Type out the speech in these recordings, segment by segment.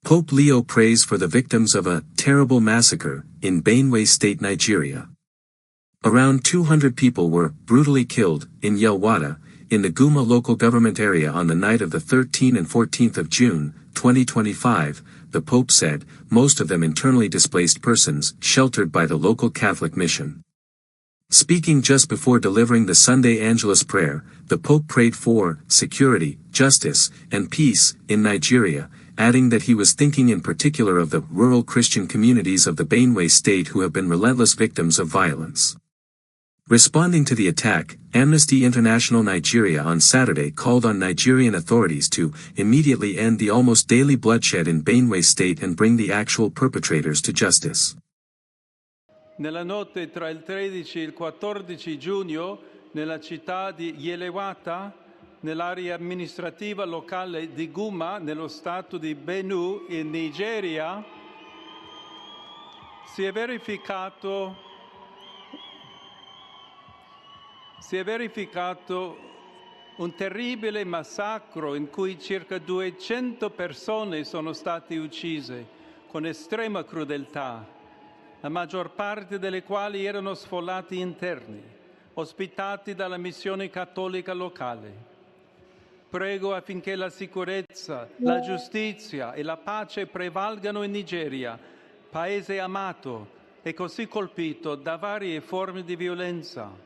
Pope Leo prays for the victims of a terrible massacre in Benue State Nigeria. Around 200 people were brutally killed in Yelwada, in the Guma local government area on the night of the 13th and 14th of June, 2025, the Pope said, most of them internally displaced persons sheltered by the local Catholic mission. Speaking just before delivering the Sunday Angelus prayer, the Pope prayed for security, justice, and peace in Nigeria, adding that he was thinking in particular of the rural Christian communities of the Benue state who have been relentless victims of violence. Responding to the attack, Amnesty International Nigeria on Saturday called on Nigerian authorities to immediately end the almost daily bloodshed in Benue State and bring the actual perpetrators to justice. Nella notte tra il 13 e il 14 giugno, nella città di Yelewata, nell'area amministrativa locale di Guma, nello stato di Benue, in Nigeria, si è verificato un terribile massacro in cui circa 200 persone sono state uccise con estrema crudeltà, la maggior parte delle quali erano sfollati interni, ospitati dalla missione cattolica locale. Prego affinché la sicurezza, la giustizia e la pace prevalgano in Nigeria, paese amato e così colpito da varie forme di violenza.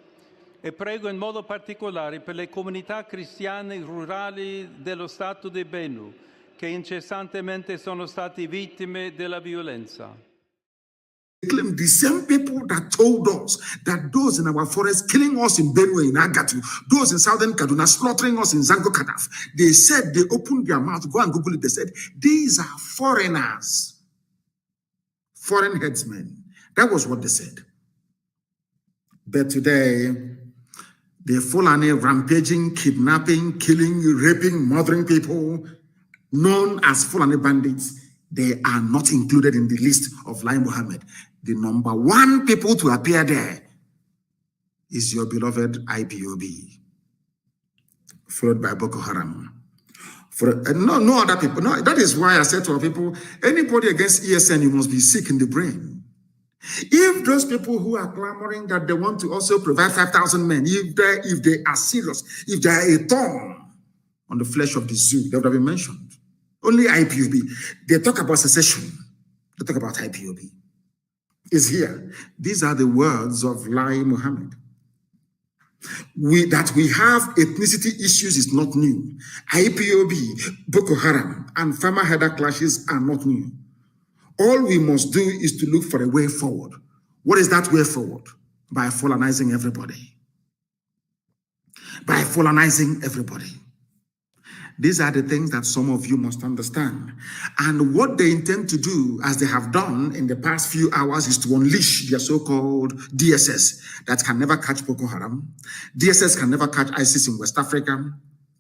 E prego in modo particolare per le comunità cristiane rurali dello Stato di Benue, che incessantemente sono stati vittime della violenza. The same people that told us that those in our forest killing us in Benue, in Agatu, those in southern Kaduna slaughtering us in Zango Kadaf, they said, they opened their mouth, go and Google it, they said, these are foreigners, foreign headsmen. That was what they said. But today, the Fulani rampaging, kidnapping, killing, raping, murdering people, known as Fulani bandits, they are not included in the list of Lai Mohammed. The number one people to appear there is your beloved IPOB, followed by Boko Haram. No other people. No, that is why I said to our people, anybody against ESN, you must be sick in the brain. If those people who are clamoring that they want to also provide 5,000 men, if they are serious, if they are a thorn on the flesh of the zoo, that would have been mentioned. Only IPOB. They talk about secession. They talk about IPOB. Is here. These are the words of Lai Mohammed. That we have ethnicity issues is not new. IPOB, Boko Haram, and farmer header clashes are not new. All we must do is to look for a way forward. What is that way forward? By Fulanizing everybody. By Fulanizing everybody. These are the things that some of you must understand. And what they intend to do, as they have done in the past few hours, is to unleash their so-called DSS that can never catch Boko Haram. DSS can never catch ISIS in West Africa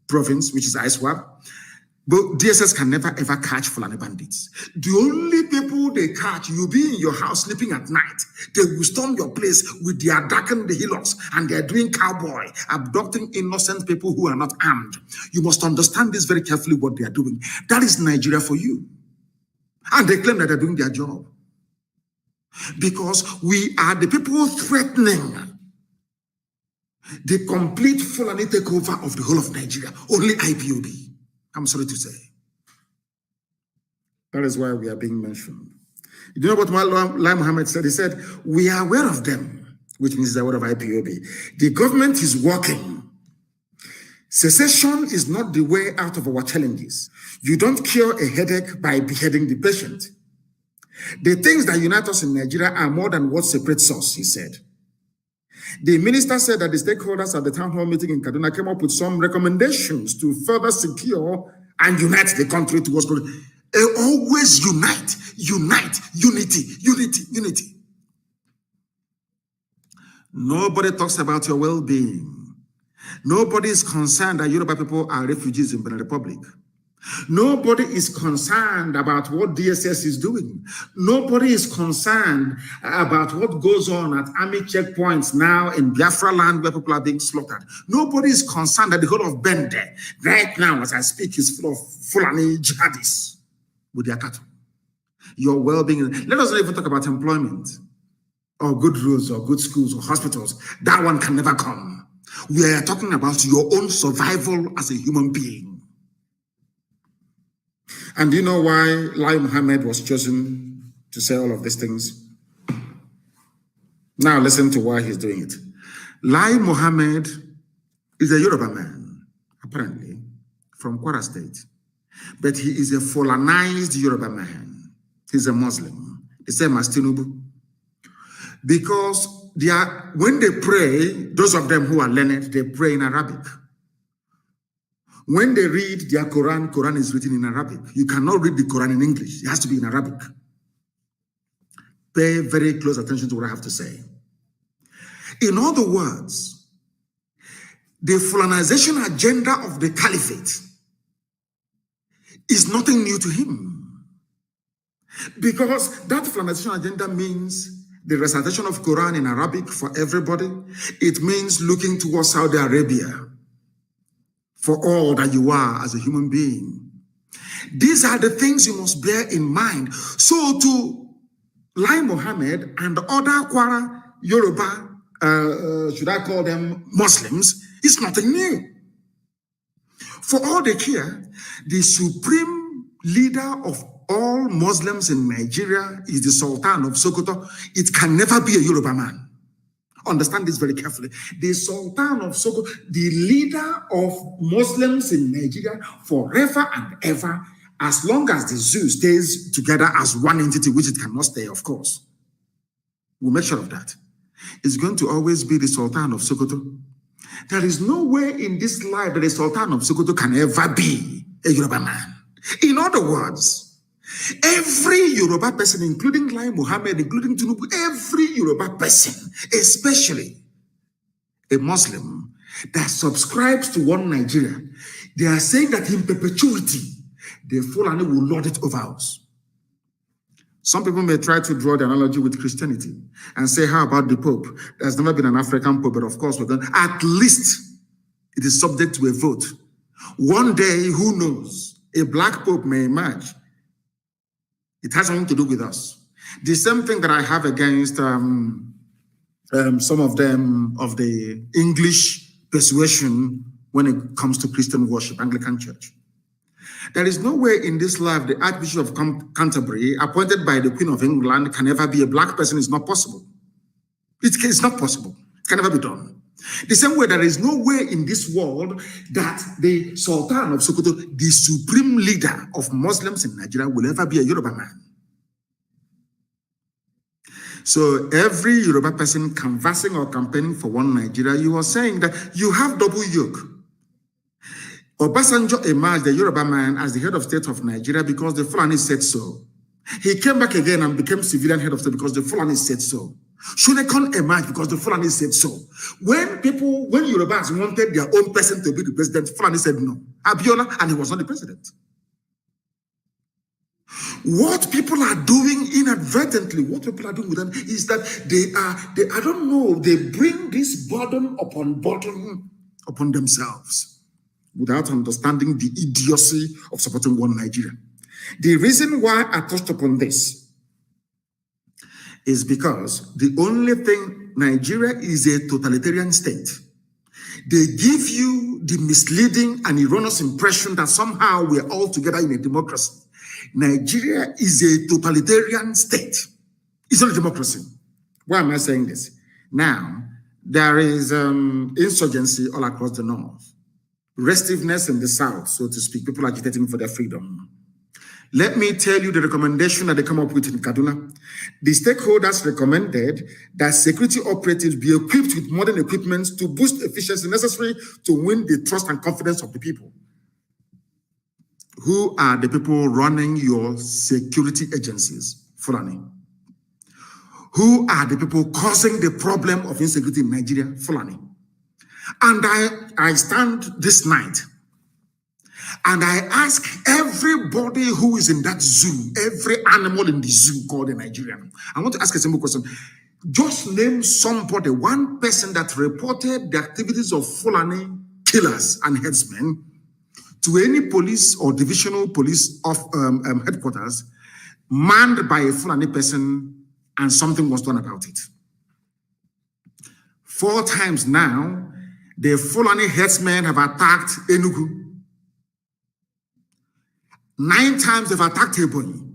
province, which is ISWAP. But DSS can never ever catch Fulani bandits. The only people they catch, you'll be in your house sleeping at night. They will storm your place with their darkened hillocks and they're doing cowboy, abducting innocent people who are not armed. You must understand this very carefully what they are doing. That is Nigeria for you. And they claim that they're doing their job. Because we are the people threatening the complete Fulani takeover of the whole of Nigeria. Only IPOB. I'm sorry to say. That is why we are being mentioned. You know what Lai Mohammed said? He said, we are aware of them, which means the aware of IPOB. The government is working. Secession is not the way out of our challenges. You don't cure a headache by beheading the patient. The things that unite us in Nigeria are more than what separates us, he said. The minister said that the stakeholders at the town hall meeting in Kaduna came up with some recommendations to further secure and unite the country towards growth. Always unite, unity. Nobody talks about your well-being. Nobody is concerned that Yoruba people are refugees in Benin Republic. Nobody is concerned about what DSS is doing. Nobody is concerned about what goes on at army checkpoints now in Biafra land where people are being slaughtered. Nobody is concerned that the whole of Bende right now as I speak is full of Fulani jihadists. with their cattle. Your well-being. Let us not even talk about employment or good roads or good schools or hospitals. That one can never come. We are talking about your own survival as a human being. And do you know why Lai Mohammed was chosen to say all of these things? Now listen to why he's doing it. Lai Mohammed is a Yoruba man, apparently, from Kwara State. But he is a Fulanized Yoruba man. He's a Muslim, the same as Tinubu. Because when they pray, those of them who are learned, they pray in Arabic. When they read their Quran is written in Arabic. You cannot read the Quran in English. It has to be in Arabic. Pay very close attention to what I have to say. In other words, the Fulanization agenda of the caliphate is nothing new to him. Because that Fulanization agenda means the recitation of Quran in Arabic for everybody. It means looking towards Saudi Arabia for all that you are as a human being. These are the things you must bear in mind. So to Lai Mohammed and other Kwara Yoruba, should I call them Muslims, it's nothing new. For all they care, the supreme leader of all Muslims in Nigeria is the Sultan of Sokoto. It can never be a Yoruba man. Understand this very carefully. The Sultan of Sokoto, the leader of Muslims in Nigeria forever and ever, as long as the zoo stays together as one entity, which it cannot stay, of course. We'll make sure of that. It's going to always be the Sultan of Sokoto. There is no way in this life that the Sultan of Sokoto can ever be a Yoruba man. In other words, every Yoruba person, including Lai Mohammed, including Tinubu, every Yoruba person, especially a Muslim that subscribes to one Nigeria, they are saying that in perpetuity, the Fulani will lord it over us. Some people may try to draw the analogy with Christianity and say, how about the Pope? There's never been an African Pope, but of course, we're going to, at least it is subject to a vote. One day, who knows, a black Pope may emerge. It has nothing to do with us. The same thing that I have against some of them of the English persuasion when it comes to Christian worship, Anglican Church. There is no way in this life the Archbishop of Canterbury, appointed by the Queen of England, can ever be a black person. It's not possible. It's not possible. It can never be done. The same way there is no way in this world that the Sultan of Sokoto, the supreme leader of Muslims in Nigeria, will ever be a Yoruba man. So every Yoruba person canvassing or campaigning for one Nigeria, you are saying that you have double yoke. Obasanjo emerged, the Yoruba man, as the head of state of Nigeria because the Fulani said so. He came back again and became civilian head of state because the Fulani said so. Shonekon emerged because the Fulani said so. When Yorubas wanted their own person to be the president, Fulani said no. Abiola, and he was not the president. What people are doing inadvertently, what people are doing with them is that I don't know, they bring this burden upon themselves without understanding the idiocy of supporting one Nigeria. The reason why I touched upon this is because the only thing, Nigeria is a totalitarian state. They give you the misleading and erroneous impression that somehow we're all together in a democracy. Nigeria is a totalitarian state. It's not a democracy. Why am I saying this? Now, there is insurgency all across the north. Restiveness in the south, so to speak. People agitating for their freedom. Let me tell you the recommendation that they come up with in Kaduna. The stakeholders recommended that security operatives be equipped with modern equipment to boost efficiency necessary to win the trust and confidence of the people. Who are the people running your security agencies, Fulani? Who are the people causing the problem of insecurity in Nigeria, Fulani? And I stand this night and I ask everybody who is in that zoo, every animal in the zoo called a Nigerian. I want to ask a simple question. Just name somebody, one person that reported the activities of Fulani killers and headsmen to any police or divisional police of headquarters manned by a Fulani person, and something was done about it. 4 times now, the Fulani herdsmen have attacked Enugu. 9 times they've attacked Ebonyi.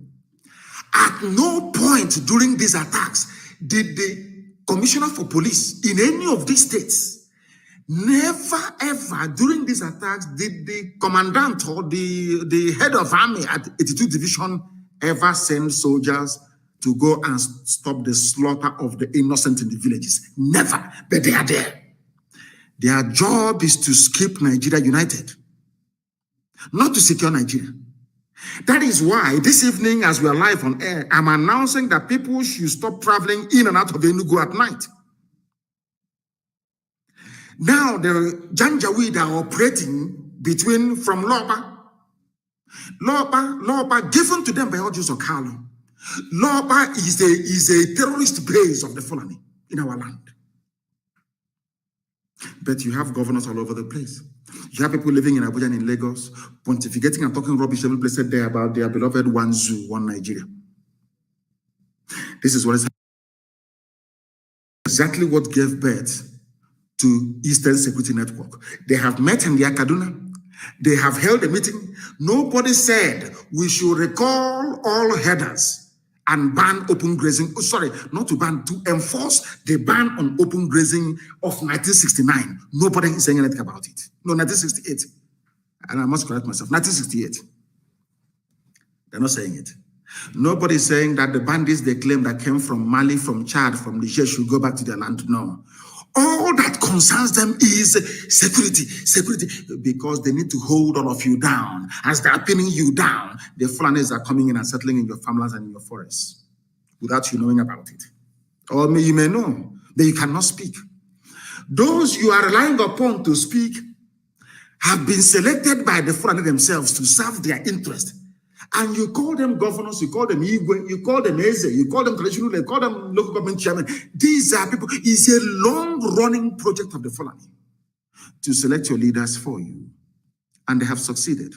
At no point during these attacks did the commissioner for police in any of these states, never ever during these attacks did the commandant or the head of army at 82 Division ever send soldiers to go and stop the slaughter of the innocent in the villages. Never, but they are there. Their job is to keep Nigeria united, not to secure Nigeria. That is why this evening, as we are live on air, I'm announcing that people should stop traveling in and out of Enugu at night. Now, the Janjaweed are operating from Loba, given to them by Ojus Okalo. Loba is a terrorist base of the Fulani in our land. But you have governors all over the place. You have people living in Abuja and in Lagos, pontificating and talking rubbish every place there about their beloved one zoo, one Nigeria. This is what is exactly what gave birth to Eastern Security Network. They have met in the Kaduna. They have held a meeting. Nobody said we should recall all headers and ban open grazing. Oh, sorry, not to ban, to enforce the ban on open grazing of 1969. Nobody is saying anything about it. No, 1968. And I must correct myself, 1968. They're not saying it. Nobody is saying that the bandits they claim that came from Mali, from Chad, from Niger should go back to their land. No. All that concerns them is security, because they need to hold all of you down. As they are pinning you down, the Fulanis are coming in and settling in your farmlands and in your forests without you knowing about it. Or you may know, but you cannot speak. Those you are relying upon to speak have been selected by the Fulani themselves to serve their interest. And you call them governors, you call them Igwe, you call them Eze, you call them traditional, you call them local government chairman. These are people. It's a long-running project of the Fulani to select your leaders for you. And they have succeeded.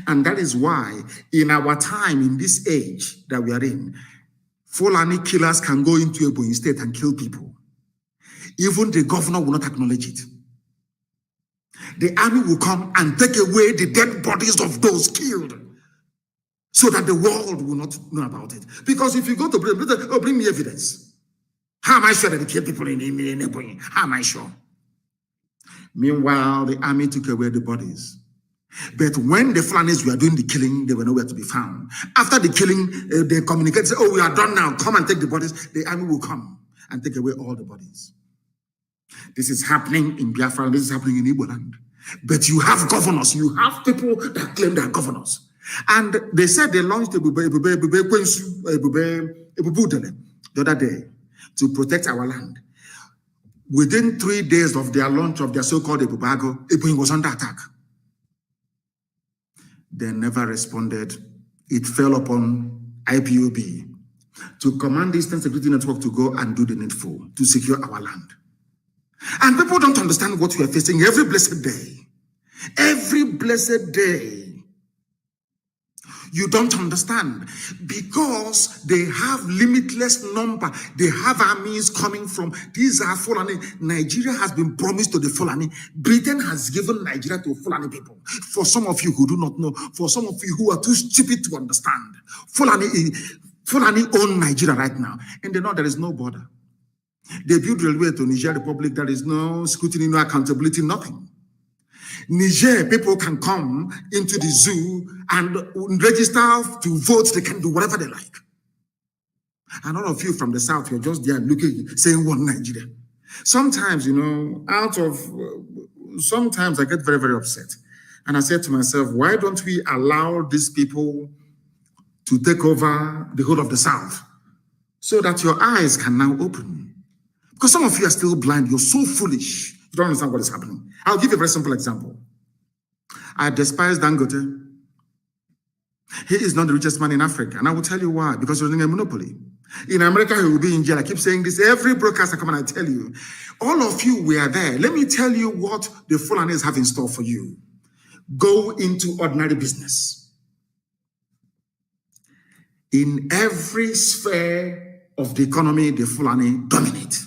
And that is why in our time, in this age that we are in, Fulani killers can go into Ebonyi State and kill people. Even the governor will not acknowledge it. The army will come and take away the dead bodies of those killed, so that the world will not know about it. Because if you go to bring me evidence. How am I sure that they kill people in Ebonyi? How am I sure? Meanwhile, the army took away the bodies. But when the Fulanis were doing the killing, they were nowhere to be found. After the killing, they communicated, say, oh, we are done now. Come and take the bodies. The army will come and take away all the bodies. This is happening in Biafra. This is happening in Igbo land. But you have governors. You have people that claim they are governors. And they said they launched the other day to protect our land. Within 3 days of their launch of their so-called Ebubago, Ebonyi was under attack. They never responded. It fell upon IPOB to command the Eastern Security Network to go and do the needful to secure our land. And people don't understand what we are facing every blessed day. Every blessed day. You don't understand, because they have limitless number. They have armies coming from, these are Fulani. Nigeria has been promised to the Fulani. Britain has given Nigeria to Fulani people. For some of you who do not know, for some of you who are too stupid to understand, Fulani own Nigeria right now. And they know there is no border. They build railway to Niger Republic. There is no scrutiny, no accountability, nothing. Niger people can come into the zoo and register to vote. They can do whatever they like. And all of you from the south, you're just there looking, saying one Nigeria. Sometimes, sometimes I get very, very upset. And I said to myself, why don't we allow these people to take over the whole of the south so that your eyes can now open? Because some of you are still blind. You're so foolish. You don't understand what is happening. I'll give you a very simple example. I despise Dangote. He is not the richest man in Africa. And I will tell you why. Because he's running a monopoly. In America, he will be in jail. I keep saying this. Every broadcast I come and I tell you. All of you were there. Let me tell you what the Fulanis have in store for you. go into ordinary business. In every sphere of the economy, the Fulani dominate.